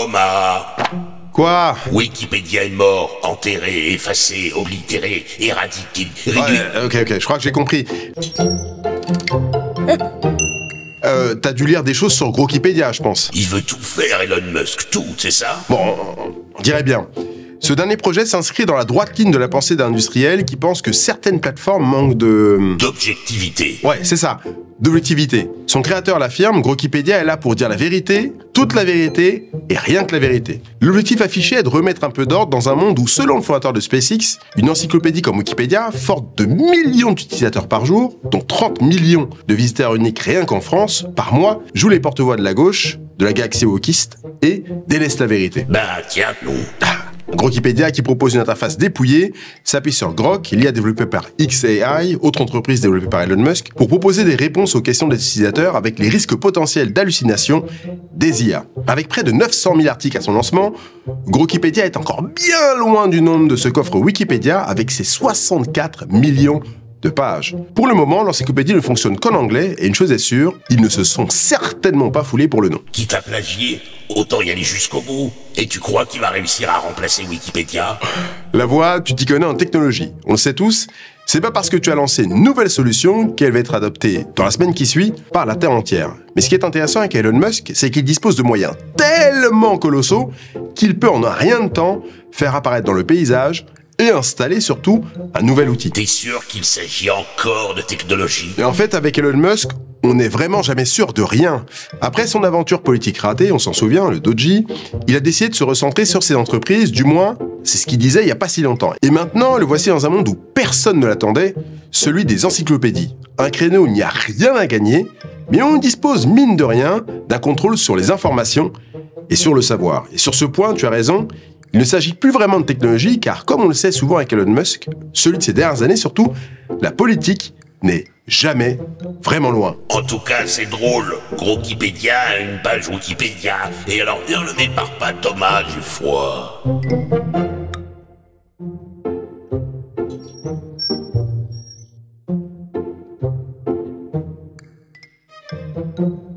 Thomas, Quoi? Wikipédia est mort, enterré, effacé, oblitéré, éradiqué, réduit. Ouais, ok, je crois que j'ai compris. T'as dû lire des choses sur Grokipédia, je pense. Il veut tout faire, Elon Musk, tout, c'est ça? Bon, on dirait bien. Ce dernier projet s'inscrit dans la droite ligne de la pensée d'industriels qui pensent que certaines plateformes manquent de... D'objectivité. Ouais, c'est ça, d'objectivité. Son créateur l'affirme, Grokipédia est là pour dire la vérité, toute la vérité, et rien que la vérité. L'objectif affiché est de remettre un peu d'ordre dans un monde où, selon le fondateur de SpaceX, une encyclopédie comme Wikipédia, forte de millions d'utilisateurs par jour, dont 30 millions de visiteurs uniques rien qu'en France, par mois, joue les porte-voix de la gauche, de la galaxie wokiste, et délaisse la vérité. Bah tiens, non. Grokipédia, qui propose une interface dépouillée, s'appuie sur Grok, l'IA développée par xAI, autre entreprise développée par Elon Musk, pour proposer des réponses aux questions des utilisateurs avec les risques potentiels d'hallucination des IA. Avec près de 900 000 articles à son lancement, Grokipédia est encore bien loin du nombre de ce qu'offre Wikipédia avec ses 64 millions de pages. Pour le moment, l'encyclopédie ne fonctionne qu'en anglais, et une chose est sûre, ils ne se sont certainement pas foulés pour le nom. Quitte à plagier, autant y aller jusqu'au bout. Et tu crois qu'il va réussir à remplacer Wikipédia? La voix, tu t'y connais en technologie. On le sait tous, c'est pas parce que tu as lancé une nouvelle solution qu'elle va être adoptée dans la semaine qui suit par la Terre entière. Mais ce qui est intéressant avec Elon Musk, c'est qu'il dispose de moyens tellement colossaux qu'il peut en un rien de temps faire apparaître dans le paysage et installer surtout un nouvel outil. T'es sûr qu'il s'agit encore de technologie? Et en fait, avec Elon Musk, on n'est vraiment jamais sûr de rien. Après son aventure politique ratée, on s'en souvient, le Doji, il a décidé de se recentrer sur ses entreprises, du moins, c'est ce qu'il disait il y a pas si longtemps. Et maintenant, le voici dans un monde où personne ne l'attendait, celui des encyclopédies. Un créneau où il n'y a rien à gagner, mais on dispose, mine de rien, d'un contrôle sur les informations et sur le savoir. Et sur ce point, tu as raison, il ne s'agit plus vraiment de technologie, car comme on le sait souvent avec Elon Musk, celui de ces dernières années surtout, la politique n'est jamais vraiment loin. En tout cas, c'est drôle. Grokipédia a une page Wikipédia. Et alors, ne le mépare pas, Thomas, j'ai froid. Thank you.